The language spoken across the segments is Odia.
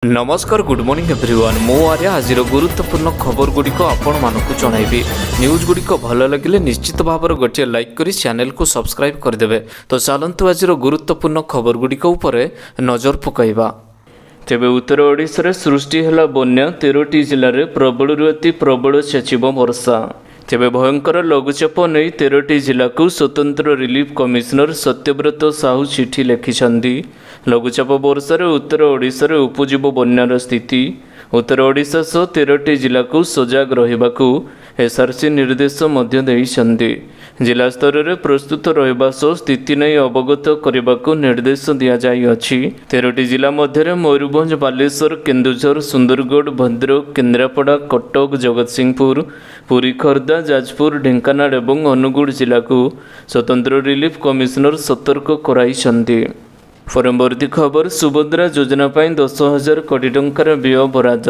नमस्कार गुड मॉर्निंग एवरीवन मो आर्य आज गुरुत्वपूर्ण खबर गुड़िक आपण मानक जनइबी न्यूज गुड़िक भल लगे निश्चित भाव गोटे लाइक करी चैनल को सब्सक्राइब करदे। तो चलतु आज गुरुत्वपूर्ण खबर गुड़िक नजर पकाइबा। तेबे उत्तर ओडिशा सृष्टि है बन्या 13टी जिले में प्रबल अति प्रबल छेचिब वर्षा। तेबे भयंकर लघुचाप नहीं 13टी जिला को स्वतंत्र रिलीफ कमिशनर सत्यव्रत साहू चिठी लिखिछन्ति। लघुचाप वर्षार उत्तर ओडिशा उपजीव बन्यार स्थिति। उत्तर ओडिशा सह 13टी जिला को सजग रहिबाकू एसआरसी निर्देश मध्य देइछन्ति। जिला स्तर में प्रस्तुत रहिबा सह स्थिति नहीं अवगत करने निर्देश दिया जाई अछि। 13टी जिला मध्य मयूरभंज, बालेश्वर, केन्दुझर, सुंदरगढ़, भद्रक, केन्द्रापड़ा, कटक, जगतसिंहपुर, पुरी, खर्दा, जाजपुर, ढेंकानाल एवं अनुगुड़ जिला को स्वतंत्र रिलीफ कमिशनर सतर्क कराइछन्ति। परवर्ती खबर सुभद्रा योजना 10,000 कोटी टंकार व्यय बराद।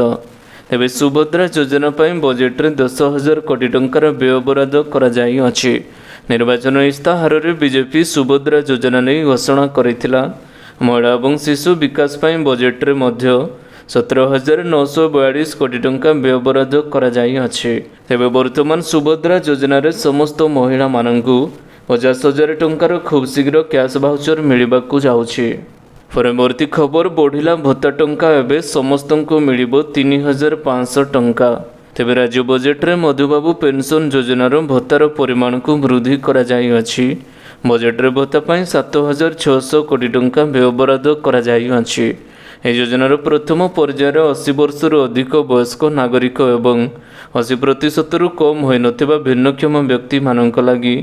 तेबे सुभद्रा योजना बजेट में 10,000 कोटी टंकार व्यय बराद करा जाई अछि। निर्वाचन इस्ताहार रे बीजेपी सुभद्रा योजना नहीं घोषणा करिथिला। महिला और शिशु विकास बजेट रे मध्य 17,942 कोटी टंका व्यय बराद करा जाई अछि। तेबे वर्तमान सुभद्रा योजना रे समस्त महिला मानंकु 50,000 टंकार खूब शीघ्र कैश भाउचर मिलवाकू जाउछि। परवर्ती खबर बढ़िला भत्ता टंका एवं समस्त को मिल 3,500 टंका। तेबे राज्य बजेट रे मधुबाबू पेंशन योजनार भत्तार परिमाण को वृद्धि करा जाई अछि। बजेट रे भत्ता 7,600 कोटी टंका व्यय बराद करा जाई अछि। यह योजनार प्रथम पर्यायर 80 वर्ष अधिक वयस्क नागरिक एवं 80% कम होई नथिबा भिन्नक्षम व्यक्ति मानक लागि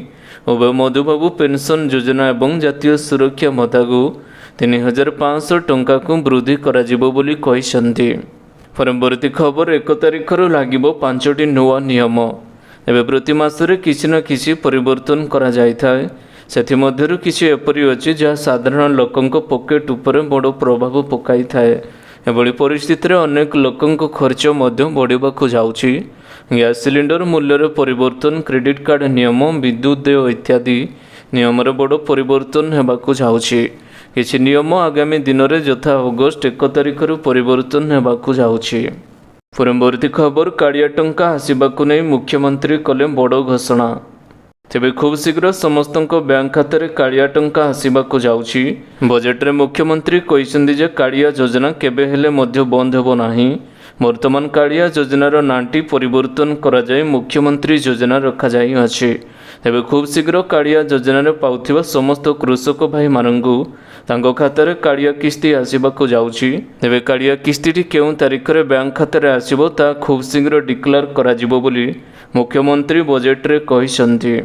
उभय मधुबाबू पेंशन योजना एवं जातीय सुरक्षा भत्ता को 3,500 टंका को वृद्धि कराजिबो बोली कहिसंती। परवर्ती खबर 1 तारिख लागिबो 5टी नुआ नियम। एबे प्रति मासरे किछि न किछि परिवर्तन करा जायथाय। सेथिमध्यरु किछि एपरि अछि जहा साधारण लोकंक पॉकेट उपरे बड़ प्रभाव पकाई थाए। एभली परिस्थिति रे अनेक लोकंक खर्च मध्य बढ़िबाकू जाउछि। गैस सिलिंडर मूल्य परिवर्तन, क्रेडिट कार्ड नियम, विद्युत देय इत्यादि नियम बड़ परिवर्तन हेबाकू जाउछि। किछि नियम आगामी दिन में यथा अगस्ट 1 तारिख परिवर्तन हेबाकू जाउछि। परवर्ती खबर कालिया टंका आसिबाकू नहीं मुख्यमंत्री कले बड़ घोषणा। तेबे खूब शीघ्र समस्त बैंक खाते में कालिया टंका आसिबाकू जाउछि। बजेट रे मुख्यमंत्री कहिसंदी जे कालिया योजना केबे हेले मध्य बंद हेबो नाही। वर्तमान कालिया योजनार नांटी परिवर्तन करा जाय मुख्यमंत्री योजना रखा जाई अछि। तेबे खूब शीघ्र कालिया योजना पाउथिबा समस्त कृषक भाई मानंगु तांको खाते कालिया किस्ती आसिबाकू जाउछि। तेबे कालिया किस्ती केउं तारिख रे बैंक खाते आसिबो ता खूब शीघ्र डिक्लेयर करा जिवो बोली मुख्यमंत्री बजेट रे कहिसंती।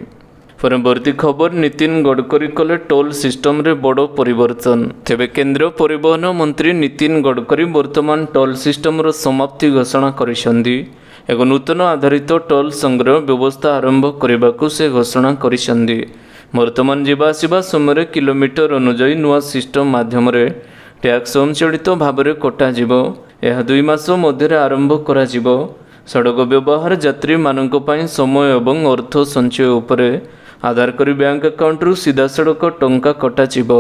परवर्ती खबर नितिन गडकरी कले टोल सिस्टम रे बड़ परिवर्तन। तेबे केंद्र परिवहन मंत्री नितिन गडकरी वर्तमान टोल सिस्टम रो समाप्ति घोषणा करिसंदी। एक नूतन आधारित टोल संग्रह व्यवस्था आरंभ करने से घोषणा करिसंदी। वर्तमान जीवा आसिबा समय किलोमीटर अनुजाई नुआ सिस्टम माध्यम टैक्स स्वयंचालित भाव में कटाजिब। यह 2 मास मध्य आरंभ करा जिवो। सड़क व्यवहार यात्री मानक पई समय एवं अर्थ संचय उपरे आधार करी बैंक अकाउंट रु सीधा सड़क टंका कटाजिब।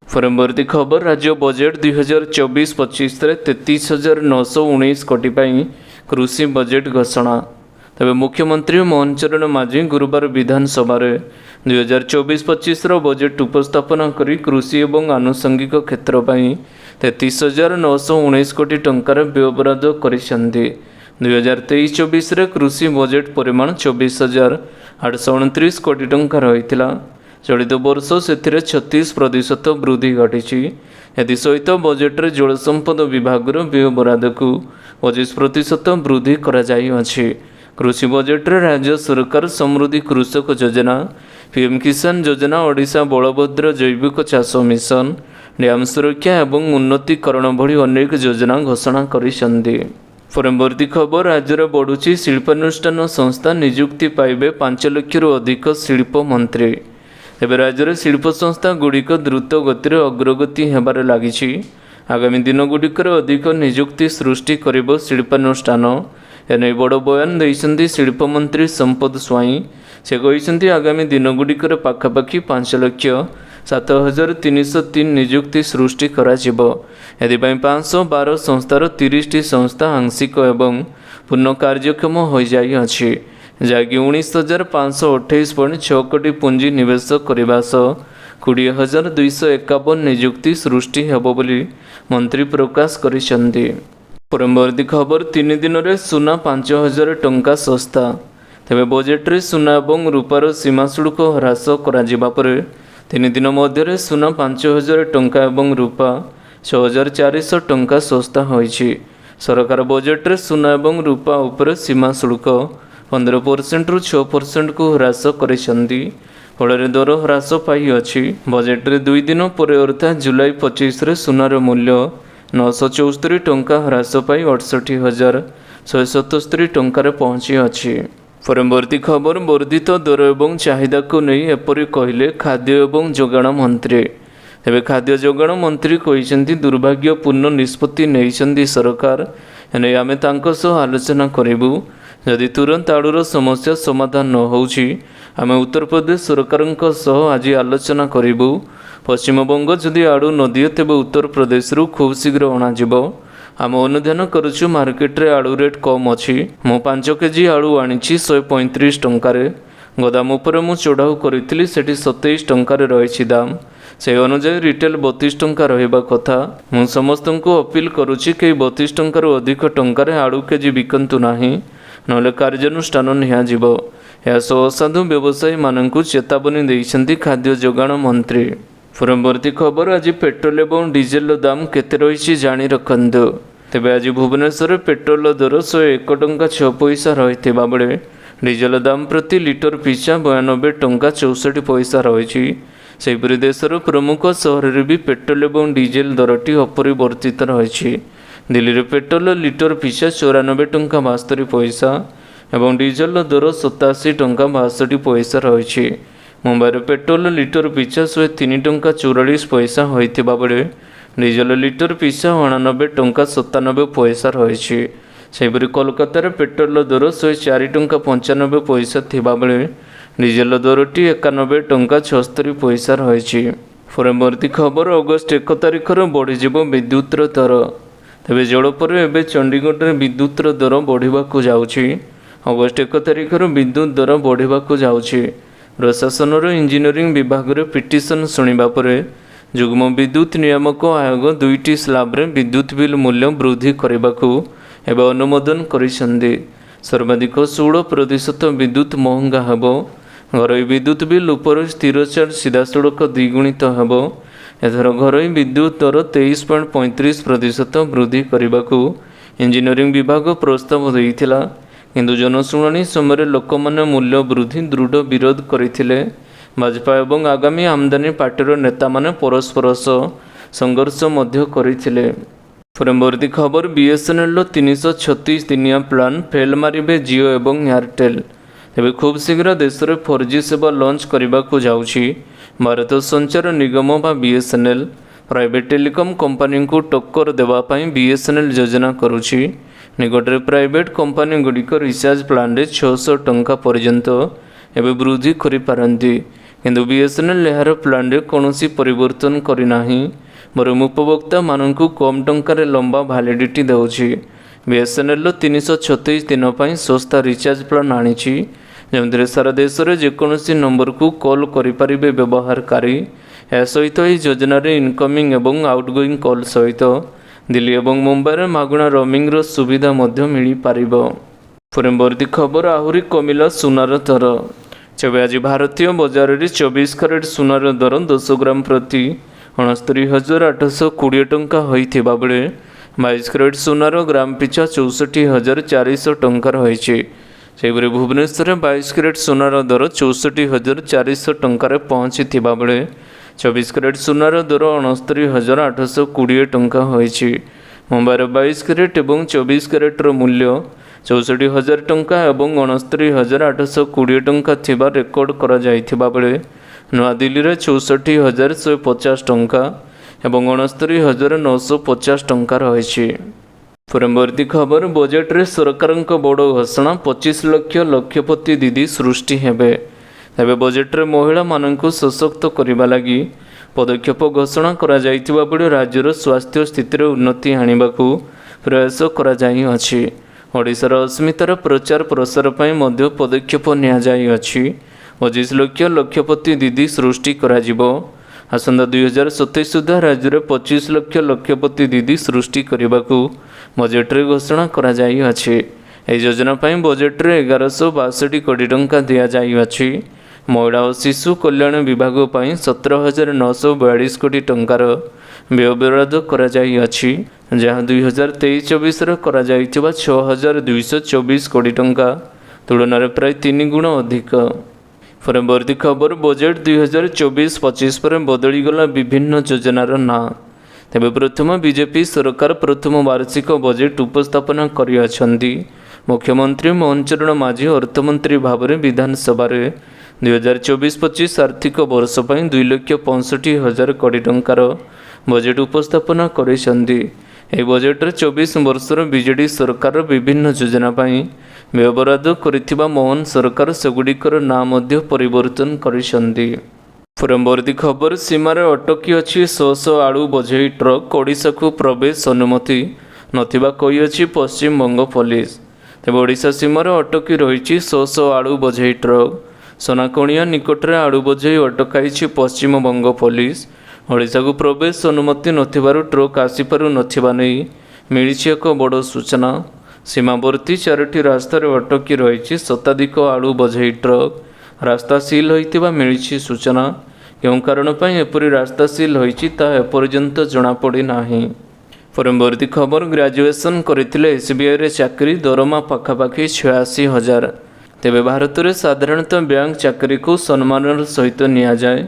परवर्ती खबर राज्य बजेट 2024-25 रे 33,919 कोटी पई कृषि बजेट घोषणा। तबे मुख्यमंत्री मोहन चरण माझी गुरुवार विधानसभा 2024-25 बजेट उपस्थापन करी कृषि एवं आनुषंगिक क्षेत्र पई 33,919 कोटी टंकार व्यय बराद करिसंती। 2023-24 रे कृषि बजेट परिमाण 24,829 कोटी टंका रहिथिला। चलित वर्ष से 36% वृद्धि घटी। एसहित बजेट रे जल संपद विभाग व्यय बराद को 25% वृद्धि करा जाई अछि। कृषि बजेट रे राज्य सरकार समृद्धि कृषक योजना, पीएम किसान योजना, ओडिशा बलभद्र जैविक चाष मिशन, डैम सुरक्षा एवं उन्नतीकरण भली अनेक योजना घोषणा करिसंदी। परवर्ती खबर राज्य बढ़ुची शिल्पानुष्ठान संस्था नियुक्ति पाइबे 5 लाख अधिक शिल्प मंत्री। एवं राज्य शिल्प संस्था गुड़िक द्रुत गति अग्रगति हेबार लागिछि। आगामी दिन गुड़िकर अधिक नियुक्ति सृष्टि करिबो शिल्पानुष्ठान। एने बड़ बयान देइसंदी शिल्प मंत्री संपद स्वाई। से कहिसंदी आगामी दिन गुड़िकर पाखापाखि 5 लाख 7303 ନିଯୁକ୍ତି ସୃଷ୍ଟି କରାଯିବ। ଏଥିପାଇଁ 512 ସଂସ୍ଥାର 30ଟି ସଂସ୍ଥା ଆଂଶିକ ଏବଂ ପୂର୍ଣ୍ଣ କାର୍ଯ୍ୟକ୍ଷମ ହୋଇଯାଇଅଛି, ଯାହାକି 19,528.6 କୋଟି ପୁଞ୍ଜି ନିବେଶ କରିବା ସହ 20,251 ନିଯୁକ୍ତି ସୃଷ୍ଟି ହେବ ବୋଲି ମନ୍ତ୍ରୀ ପ୍ରକାଶ କରିଛନ୍ତି। ପରବର୍ତ୍ତୀ ଖବର, 3 ଦିନରେ ସୁନା 5,000 ଟଙ୍କା ଶସ୍ତା। ତେବେ ବଜେଟ୍ରେ ସୁନା ଏବଂ ରୂପାର ସୀମା ଶୁଳ୍କ ହ୍ରାସ କରାଯିବା ପରେ 3 ଦିନ ମଧ୍ୟରେ ସୁନା 5,000 ଟଙ୍କା ଏବଂ ରୂପା 6,400 ଟଙ୍କା ଶସ୍ତା ହୋଇଛି। ସରକାର ବଜେଟ୍ରେ ସୁନା ଏବଂ ରୂପା ଉପରେ ସୀମା ଶୁଳ୍କ 15%ରୁ 6%କୁ ହ୍ରାସ କରିଛନ୍ତି, ଫଳରେ ଦର ହ୍ରାସ ପାଇଅଛି। ବଜେଟ୍ରେ 2 ଦିନ ପରେ ଅର୍ଥାତ୍ ଜୁଲାଇ 25ରେ ସୁନାର ମୂଲ୍ୟ 974 ଟଙ୍କା ହ୍ରାସ ପାଇ 68,177 ଟଙ୍କାରେ ପହଞ୍ଚିଅଛି। ପରବର୍ତ୍ତୀ ଖବର, ବର୍ଦ୍ଧିତ ଦର ଏବଂ ଚାହିଦାକୁ ନେଇ ଏପରି କହିଲେ ଖାଦ୍ୟ ଏବଂ ଯୋଗାଣ ମନ୍ତ୍ରୀ। ତେବେ ଖାଦ୍ୟ ଯୋଗାଣ ମନ୍ତ୍ରୀ କହିଛନ୍ତି, ଦୁର୍ଭାଗ୍ୟପୂର୍ଣ୍ଣ ନିଷ୍ପତ୍ତି ନେଇଛନ୍ତି ସରକାର, ଏନେଇ ଆମେ ତାଙ୍କ ସହ ଆଲୋଚନା କରିବୁ। ଯଦି ତୁରନ୍ତ ଆଳୁର ସମସ୍ୟା ସମାଧାନ ନ ହେଉଛି, ଆମେ ଉତ୍ତରପ୍ରଦେଶ ସରକାରଙ୍କ ସହ ଆଜି ଆଲୋଚନା କରିବୁ। ପଶ୍ଚିମବଙ୍ଗ ଯଦି ଆଳୁ ନ ଦିଏ ତେବେ ଉତ୍ତରପ୍ରଦେଶରୁ ଖୁବ୍ ଶୀଘ୍ର ଅଣାଯିବ। ଆମେ ଅନୁଧ୍ୟାନ କରୁଛୁ, ମାର୍କେଟରେ ଆଳୁ ରେଟ୍ କମ୍ ଅଛି। ମୁଁ 5 କେଜି ଆଳୁ ଆଣିଛି 135 ଟଙ୍କାରେ। ଗୋଦାମ ଉପରେ ମୁଁ ଚଢ଼ାଉ କରିଥିଲି, ସେଠି 27 ଟଙ୍କାରେ ରହିଛି ଦାମ। ସେହି ଅନୁଯାୟୀ ରିଟେଲ 32 ଟଙ୍କା ରହିବା କଥା। ମୁଁ ସମସ୍ତଙ୍କୁ ଅପିଲ କରୁଛି, କେହି 32 ଟଙ୍କାରୁ ଅଧିକ ଟଙ୍କାରେ ଆଳୁ କେଜି ବିକନ୍ତୁ ନାହିଁ, ନହେଲେ କାର୍ଯ୍ୟାନୁଷ୍ଠାନ ନିଆଯିବ। ଏହା ସହ ଅସାଧୁ ବ୍ୟବସାୟୀମାନଙ୍କୁ ଚେତାବନୀ ଦେଇଛନ୍ତି ଖାଦ୍ୟ ଯୋଗାଣ ମନ୍ତ୍ରୀ। ପରବର୍ତ୍ତୀ ଖବର, ଆଜି ପେଟ୍ରୋଲ ଏବଂ ଡିଜେଲର ଦାମ କେତେ ରହିଛି ଜାଣି ରଖନ୍ତୁ। ତେବେ ଆଜି ଭୁବନେଶ୍ୱରରେ ପେଟ୍ରୋଲ ଦର 101 ଟଙ୍କା 6 ପଇସା ରହିଥିବା ବେଳେ ଡିଜେଲ ଦାମ ପ୍ରତି ଲିଟର ପିଛା 92 ଟଙ୍କା 64 ପଇସା ରହିଛି। ସେହିପରି ଦେଶର ପ୍ରମୁଖ ସହରରେ ବି ପେଟ୍ରୋଲ ଏବଂ ଡିଜେଲ ଦରଟି ଅପରିବର୍ତ୍ତିତ ରହିଛି। ଦିଲ୍ଲୀରେ ପେଟ୍ରୋଲ ଲିଟର ପିଛା 94 ଟଙ୍କା 72 ପଇସା ଏବଂ ଡିଜେଲର ଦର 87 ଟଙ୍କା 62 ପଇସା ରହିଛି। ମୁମ୍ବାଇରେ ପେଟ୍ରୋଲ ଲିଟର ପିଛା 103 ଟଙ୍କା 44 ପଇସା ହୋଇଥିବା ବେଳେ ଡିଜେଲ ଲିଟର ପିଛା 89 ଟଙ୍କା 97 ପଇସା ରହିଛି। ସେହିପରି କୋଲକାତାରେ ପେଟ୍ରୋଲ ଦର 104 ଟଙ୍କା 95 ପଇସା ଥିବାବେଳେ ଡିଜେଲ ଦରଟି 91 ଟଙ୍କା 76 ପଇସା ରହିଛି। ପରବର୍ତ୍ତୀ ଖବର, ଅଗଷ୍ଟ 1 ତାରିଖରୁ ବଢ଼ିଯିବ ବିଦ୍ୟୁତର ଦର। ତେବେ ଜଳପରେ ଏବେ ଚଣ୍ଡିଗଡ଼ରେ ବିଦ୍ୟୁତର ଦର ବଢ଼ିବାକୁ ଯାଉଛି। ଅଗଷ୍ଟ 1 ତାରିଖରୁ ବିଦ୍ୟୁତ ଦର ବଢ଼ିବାକୁ ଯାଉଛି। ପ୍ରଶାସନର ଇଞ୍ଜିନିୟରିଂ ବିଭାଗରେ ପିଟିସନ ଶୁଣିବା ପରେ ଯୁଗ୍ମ ବିଦ୍ୟୁତ ନିୟାମକ ଆୟୋଗ 2ଟି ସ୍ଲାବରେ ବିଦ୍ୟୁତ ବିଲ୍ ମୂଲ୍ୟ ବୃଦ୍ଧି କରିବାକୁ ଏବେ ଅନୁମୋଦନ କରିଛନ୍ତି। ସର୍ବାଧିକ 16% ବିଦ୍ୟୁତ ମହଙ୍ଗା ହେବ। ଘରୋଇ ବିଦ୍ୟୁତ ବିଲ୍ ଉପରେ ସ୍ଥିର ଚାର୍ଜ ସିଧାସଳଖ ଦ୍ୱିଗୁଣିତ ହେବ। ଏଥର ଘରୋଇ ବିଦ୍ୟୁତ ଦର 23.35% ବୃଦ୍ଧି କରିବାକୁ ଇଞ୍ଜିନିୟରିଂ ବିଭାଗ ପ୍ରସ୍ତାବ ଦେଇଥିଲା, କିନ୍ତୁ ଜନଶୁଣାଣି ସମୟରେ ଲୋକମାନେ ମୂଲ୍ୟ ବୃଦ୍ଧି ଦୃଢ଼ ବିରୋଧ କରିଥିଲେ। ଭାଜପା ଏବଂ ଆଗାମୀ ଆମଦାନୀ ପାର୍ଟିର ନେତାମାନେ ପରସ୍ପର ସହ ସଂଘର୍ଷ ମଧ୍ୟ କରିଥିଲେ। ପରବର୍ତ୍ତୀ ଖବର, BSNLର 336 ଦିନିଆ ପ୍ଲାନ୍ ଫେଲ୍ ମାରିବେ ଜିଓ ଏବଂ ଏୟାରଟେଲ୍। ତେବେ ଖୁବ୍ ଶୀଘ୍ର ଦେଶରେ 4G ସେବା ଲଞ୍ଚ କରିବାକୁ ଯାଉଛି ଭାରତ ସଞ୍ଚାର ନିଗମ ବା BSNL। ପ୍ରାଇଭେଟ୍ ଟେଲିକମ୍ କମ୍ପାନୀଙ୍କୁ ଟକ୍କର ଦେବା ପାଇଁ BSNL ଯୋଜନା କରୁଛି। ନିକଟରେ ପ୍ରାଇଭେଟ୍ କମ୍ପାନୀଗୁଡ଼ିକ ରିଚାର୍ଜ ପ୍ଲାନ୍ରେ 600 ଟଙ୍କା ପର୍ଯ୍ୟନ୍ତ ଏବେ ବୃଦ୍ଧି କରିପାରନ୍ତି, କିନ୍ତୁ BSNL ଏହାର ପ୍ଲାନ୍ରେ କୌଣସି ପରିବର୍ତ୍ତନ କରିନାହିଁ, ବରଂ ଉପଭୋକ୍ତାମାନଙ୍କୁ କମ୍ ଟଙ୍କାରେ ଲମ୍ବା ଭ୍ୟାଲିଡିଟି ଦେଉଛି। BSNLର 336 ଦିନ ପାଇଁ ଶସ୍ତା ରିଚାର୍ଜ ପ୍ଲାନ୍ ଆଣିଛି, ଯେଉଁଥିରେ ସାରା ଦେଶରେ ଯେକୌଣସି ନମ୍ବରକୁ କଲ୍ କରିପାରିବେ ବ୍ୟବହାରକାରୀ। ଏହା ସହିତ ଏହି ଯୋଜନାରେ ଇନକମିଂ ଏବଂ ଆଉଟଗୋଇଂ କଲ୍ ସହିତ ଦିଲ୍ଲୀ ଏବଂ ମୁମ୍ବାଇରେ ମାଗଣା ରୋମିଂର ସୁବିଧା ମଧ୍ୟ ମିଳିପାରିବ। ପରବର୍ତ୍ତୀ ଖବର, ଆହୁରି କମିଲା ସୁନାର ଦର। ତେବେ ଆଜି ଭାରତୀୟ ବଜାରରେ 24 କ୍ୟାରେଟ୍ ସୁନାର ଦର 10 ଗ୍ରାମ ପ୍ରତି 69,820 ଟଙ୍କା ହୋଇଥିବା ବେଳେ 22 କ୍ୟାରେଟ୍ ସୁନାର ଗ୍ରାମ ପିଛା 64,400 ଟଙ୍କା ରହିଛି। ସେହିପରି ଭୁବନେଶ୍ୱରରେ 22 କ୍ୟାରେଟ୍ ସୁନାର ଦର 64,400 ଟଙ୍କାରେ ପହଞ୍ଚିଥିବା ବେଳେ 24 କ୍ୟାରେଟ୍ ସୁନାର ଦର 69,820 ଟଙ୍କା ହୋଇଛି। ମୁମ୍ବାଇର 22 କ୍ୟାରେଟ୍ ଏବଂ 24 କ୍ୟାରେଟ୍ର ମୂଲ୍ୟ 64,000 ଟଙ୍କା ଏବଂ 69,820 ଟଙ୍କା ଥିବା ରେକର୍ଡ କରାଯାଇଥିବା ବେଳେ ନୂଆଦିଲ୍ଲୀରେ 64,150 ଟଙ୍କା ଏବଂ 69,950 ଟଙ୍କା ରହିଛି। ପରବର୍ତ୍ତୀ ଖବର, ବଜେଟ୍ରେ ସରକାରଙ୍କ ବଡ଼ ଘୋଷଣା, 25 ଲକ୍ଷ ଲକ୍ଷପତି ଦିଦି ସୃଷ୍ଟି ହେବେ। ତେବେ ବଜେଟ୍ରେ ମହିଳାମାନଙ୍କୁ ସଶକ୍ତ କରିବା ଲାଗି ପଦକ୍ଷେପ ଘୋଷଣା କରାଯାଇଥିବା ବେଳେ ରାଜ୍ୟର ସ୍ୱାସ୍ଥ୍ୟ ସ୍ଥିତିରେ ଉନ୍ନତି ଆଣିବାକୁ ପ୍ରୟାସ କରାଯାଇଅଛି। ଓଡ଼ିଶାର ଅସ୍ମିତାର ପ୍ରଚାର ପ୍ରସାର ପାଇଁ ମଧ୍ୟ ପଦକ୍ଷେପ ନିଆଯାଇଅଛି। 25 ଲକ୍ଷ ଲକ୍ଷପତି ଦିଦି ସୃଷ୍ଟି କରାଯିବ। ଆସନ୍ତା 2027 ସୁଦ୍ଧା ରାଜ୍ୟରେ 25 ଲକ୍ଷ ଲକ୍ଷପତି ଦିଦି ସୃଷ୍ଟି କରିବାକୁ ବଜେଟ୍ରେ ଘୋଷଣା କରାଯାଇଅଛି। ଏହି ଯୋଜନା ପାଇଁ ବଜେଟ୍ରେ 1162 କୋଟି ଟଙ୍କା ଦିଆଯାଇଅଛି। ମହିଳା ଓ ଶିଶୁ କଲ୍ୟାଣ ବିଭାଗ ପାଇଁ 17,942 କୋଟି ଟଙ୍କାର ବ୍ୟୟବରାଦ କରାଯାଇଅଛି, ଯାହା 2023-24ରେ କରାଯାଇଥିବା 6,224 କୋଟି ଟଙ୍କା ତୁଳନାରେ ପ୍ରାୟ 3 ଗୁଣ ଅଧିକ। ପରବର୍ତ୍ତୀ ଖବର, ବଜେଟ୍ 2024-25 ପରେ ବଦଳିଗଲା ବିଭିନ୍ନ ଯୋଜନାର ନାଁ। ତେବେ ପ୍ରଥମ ବିଜେପି ସରକାର ପ୍ରଥମ ବାର୍ଷିକ ବଜେଟ୍ ଉପସ୍ଥାପନ କରିଅଛନ୍ତି। ମୁଖ୍ୟମନ୍ତ୍ରୀ ମୋହନ ଚରଣ ମାଝୀ ଅର୍ଥମନ୍ତ୍ରୀ ଭାବରେ ବିଧାନସଭାରେ 2024-25 ଆର୍ଥିକ ବର୍ଷ ପାଇଁ 2,65,000 କୋଟି ଟଙ୍କାର ବଜେଟ୍ ଉପସ୍ଥାପନ କରିଛନ୍ତି। ଏହି ବଜେଟ୍ରେ 24 ବର୍ଷର ବିଜେଡି ସରକାରର ବିଭିନ୍ନ ଯୋଜନା ପାଇଁ ବ୍ୟୟବରାଦ କରିଥିବା ମୋହନ ସରକାର ସେଗୁଡ଼ିକର ନାଁ ମଧ୍ୟ ପରିବର୍ତ୍ତନ କରିଛନ୍ତି। ପରବର୍ତ୍ତୀ ଖବର, ସୀମାରେ ଅଟକି ଅଛି ଶହ ଆଳୁ ବୋଝେଇ ଟ୍ରକ୍, ଓଡ଼ିଶାକୁ ପ୍ରବେଶ ଅନୁମତି ନଥିବା କହିଅଛି ପଶ୍ଚିମବଙ୍ଗ ପୋଲିସ। ତେବେ ଓଡ଼ିଶା ସୀମାରେ ଅଟକି ରହିଛି ଶହ ଆଳୁ ବୋଝେଇ ଟ୍ରକ୍। ସୋନାକଣିଆ ନିକଟରେ ଆଳୁ ବୋଝେଇ ଅଟକାଇଛି ପଶ୍ଚିମବଙ୍ଗ ପୋଲିସ। ଓଡ଼ିଶାକୁ ପ୍ରବେଶ ଅନୁମତି ନଥିବାରୁ ଟ୍ରକ୍ ଆସିପାରୁ ନଥିବା ନେଇ ମିଳିଛି ଏକ ବଡ଼ ସୂଚନା। ସୀମାବର୍ତ୍ତୀ 4ଟି ରାସ୍ତାରେ ଅଟକି ରହିଛି ଶତାଧିକ ଆଳୁ ବୋଝେଇ ଟ୍ରକ୍। ରାସ୍ତା ସିଲ୍ ହୋଇଥିବା ମିଳିଛି ସୂଚନା। କେଉଁ କାରଣ ପାଇଁ ଏପରି ରାସ୍ତା ସିଲ୍ ହୋଇଛି ତାହା ଏପର୍ଯ୍ୟନ୍ତ ଜଣାପଡ଼ି ନାହିଁ। ପରବର୍ତ୍ତୀ ଖବର, ଗ୍ରାଜୁଏସନ୍ କରିଥିଲେ ଏସ୍ବିଆଇରେ ଚାକିରି, ଦରମା ପାଖାପାଖି 86,000। ତେବେ ଭାରତରେ ସାଧାରଣତଃ ବ୍ୟାଙ୍କ ଚାକିରିକୁ ସମ୍ମାନର ସହିତ ନିଆଯାଏ।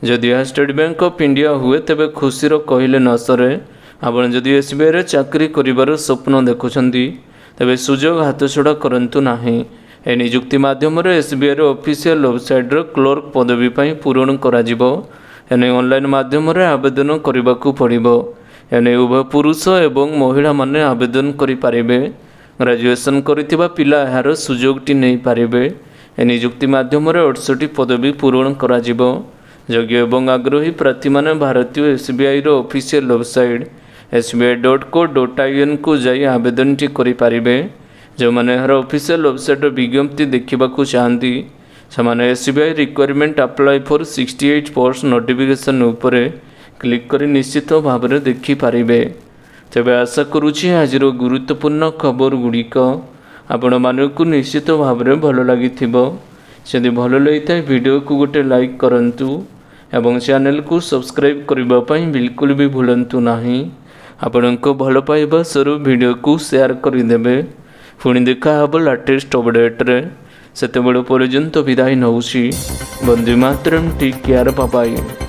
ଯଦି ଏହା ଷ୍ଟେଟ୍ ବ୍ୟାଙ୍କ ଅଫ୍ ଇଣ୍ଡିଆ ହୁଏ ତେବେ ଖୁସିର କହିଲେ ନ ସରେ। ଆପଣ ଯଦି ଏସ୍ବିଆଇରେ ଚାକିରି କରିବାର ସ୍ୱପ୍ନ ଦେଖୁଛନ୍ତି ତେବେ ସୁଯୋଗ ହାତଛଡ଼ା କରନ୍ତୁ ନାହିଁ। ଏହି ନିଯୁକ୍ତି ମାଧ୍ୟମରେ ଏସ୍ବିଆଇର ଅଫିସିଆଲ ୱେବସାଇଟ୍ର କ୍ଲର୍କ ପଦବୀ ପାଇଁ ପୂରଣ କରାଯିବ। ଏନେଇ ଅନଲାଇନ୍ ମାଧ୍ୟମରେ ଆବେଦନ କରିବାକୁ ପଡ଼ିବ। ଏନେଇ ଉଭୟ ପୁରୁଷ ଏବଂ ମହିଳାମାନେ ଆବେଦନ କରିପାରିବେ। ଗ୍ରାଜୁଏସନ୍ କରିଥିବା ପିଲା ଏହାର ସୁଯୋଗଟି ନେଇପାରିବେ। ଏ ନିଯୁକ୍ତି ମାଧ୍ୟମରେ 68 ପଦବୀ ପୂରଣ କରାଯିବ। ଯୋଗ୍ୟ ଏବଂ ଆଗ୍ରହୀ ପ୍ରାର୍ଥୀମାନେ ଭାରତୀୟ ଏସ୍ବିଆଇର ଅଫିସିଆଲ ୱେବସାଇଟ୍ sbi.co.in କୁ ଯାଇ ଆବେଦନଟି କରିପାରିବେ। ଯେଉଁମାନେ ଏହାର ଅଫିସିଆଲ ୱେବସାଇଟ୍ର ବିଜ୍ଞପ୍ତି ଦେଖିବାକୁ ଚାହାନ୍ତି ସେମାନେ SBI requirement apply for 68 post notification ଉପରେ କ୍ଲିକ୍ କରି ନିଶ୍ଚିତ ଭାବରେ ଦେଖିପାରିବେ। ତେବେ ଆଶା କରୁଛି ଆଜିର ଗୁରୁତ୍ୱପୂର୍ଣ୍ଣ ଖବରଗୁଡ଼ିକ ଆପଣମାନଙ୍କୁ ନିଶ୍ଚିତ ଭାବରେ ଭଲ ଲାଗିଥିବ। ଯଦି ଭଲ ଲାଗିଥାଏ ଭିଡ଼ିଓକୁ ଗୋଟେ ଲାଇକ୍ କରନ୍ତୁ ଏବଂ ଚ୍ୟାନେଲକୁ ସବସ୍କ୍ରାଇବ୍ କରିବା ପାଇଁ ବିଲକୁଲ ବି ଭୁଲନ୍ତୁ ନାହିଁ। ଆପଣଙ୍କ ଭଲ ପାଇବା ସ୍ୱରୂପ ଭିଡ଼ିଓକୁ ସେୟାର କରିଦେବେ। ପୁଣି ଦେଖା ହେବ ଲାଟେଷ୍ଟ ଅପଡେଟ୍ରେ। ସେତେବେଳେ ପର୍ଯ୍ୟନ୍ତ ବିଦାୟ ନେଉଛି। Vande Mataram, take care, bye bye.